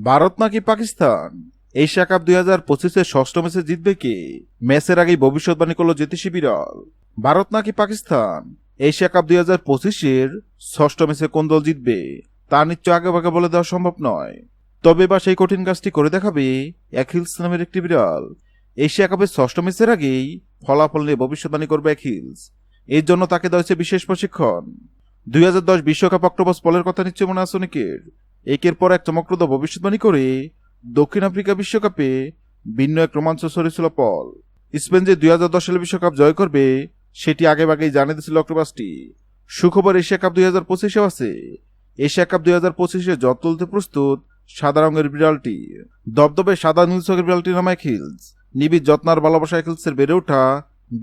ভারত নাকি Pakistan? Asia cup 2025-এর ষষ্ঠ ম্যাচে জিতবে কে? ম্যাচের আগেই ভবিষ্যৎবাণী করল জ্যোতিষী বিড়াল। ভারত নাকি পাকিস্তান? এশিয়া কাপ 2025-এর ষষ্ঠ ম্যাচে কোন দল জিতবে তা নিশ্চয় আগেভাগে বলে দেওয়া সম্ভব নয়। তবে বা সেই কঠিন কাজটি করে দেখাবে অ্যাকিলস নামের একটি বিড়াল। এশিয়া কাপের ষষ্ঠ ম্যাচের আগেই ফলাফল নিয়ে ভবিষ্যৎবাণী করবে অ্যাকিলস। এর জন্য তাকে দেওয়া হয়েছে বিশেষ প্রশিক্ষণ। 2010 বিশ্বকাপ অক্টোপাস পলের কথা নিশ্চয় মনে আছে অনেকের। একের পর এক চমকপ্রদ ভবিষ্যৎবাণী করে দক্ষিণ আফ্রিকা বিশ্বকাপে ভিন্ন এক রোমাঞ্চ ছড়িয়েছিল পল। স্পেন যে 2010 সালে বিশ্বকাপ জয় করবে সেটি আগেভাগেই জানিয়ে দিয়েছিল অক্টোপাসটি। সুখবর এশিয়া কাপ 2025-এও আছে। এশিয়া কাপ 2025-এ জট তুলতে প্রস্তুত সাদা রঙের বিড়ালটি। দবদবে সাদা নীল চোখের বিড়ালটির নাম অ্যাকিলস। নিবিড় যত্নার ভালোবাসা অ্যাকিলসের বেড়ে ওঠা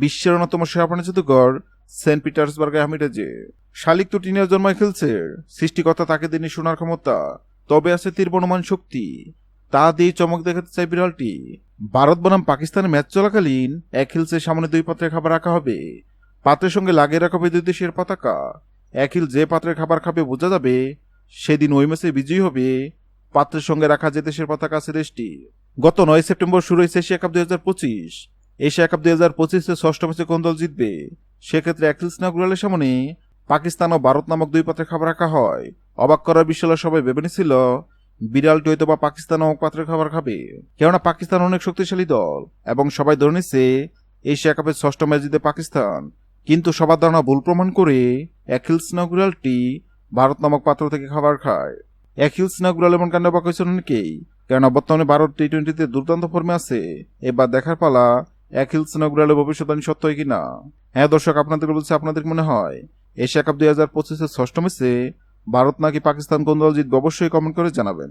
বিশ্বের অন্যতম সেরা জাদুঘর সেন্ট পিটার্সবার্গে হামিডেজে। শালিক তো টিনের জন্ম অ্যাকিলসের। সৃষ্টিকর্তা তাকে দিনই শোনার ক্ষমতা, তবে আছে তীর বনমান শক্তি। তা দিয়ে চমক দেখাতে চাই বিড়ালটি। ভারত বনাম পাকিস্তানের ম্যাচ চলাকালীন অ্যাকিলসের সামনে 2 পাত্রের খাবার রাখা হবে। পাত্রের সঙ্গে লাগিয়ে রাখা হবে 2 দেশের পতাকা। অ্যাকিল যে পাত্রের খাবার খাবে বোঝা যাবে সেদিন ওই ম্যাচে বিজয়ী হবে পাত্রের সঙ্গে রাখা যে দেশের পতাকা আছে দেশটি। গত 9 সেপ্টেম্বর শুরু হয়েছে এশিয়া কাপ 2025। এশিয়া কাপ 2025-এর ষষ্ঠ ম্যাচে কোন দল জিতবে সেক্ষেত্রে অ্যাকিলস নাগুরালের সামনে পাকিস্তান ও ভারত নামক 2 পাত্রে খাবার রাখা হয়। অবাক করার বিষয় হলো সবাই ভেবে নিছিল বিড়ালটি হয়তো বা পাকিস্তান নামক পাত্রের খাবার খাবে, কেননা পাকিস্তান অনেক শক্তিশালী দল এবং সবাই ধরে নিচ্ছে এশিয়া কাপের ষষ্ঠ ম্যাচ জিতে পাকিস্তান। কিন্তু সবার ধারণা ভুল প্রমাণ করে অ্যাকিলস নাগুরালটি ভারত নামক পাত্র থেকে খাবার খায়। অ্যাকিলস নাগুরাল এমন কাণ্ড অবাক হয়েছেন অনেকেই, কেননা বর্তমানে ভারত টি-20-তে দুর্দান্ত ফর্মে আছে। এবার দেখার পালা অ্যাকিলস নাগুরালের ভবিষ্যৎবাণী সত্য হয় কিনা। হ্যাঁ দর্শক, আপনাদের বলছে আপনাদের মনে হয় এশিয়া কাপ 2025-এর ষষ্ঠ ম্যাচে ভারত নাকি পাকিস্তান কোন দল জিতবে অবশ্যই কমেন্ট করে জানাবেন।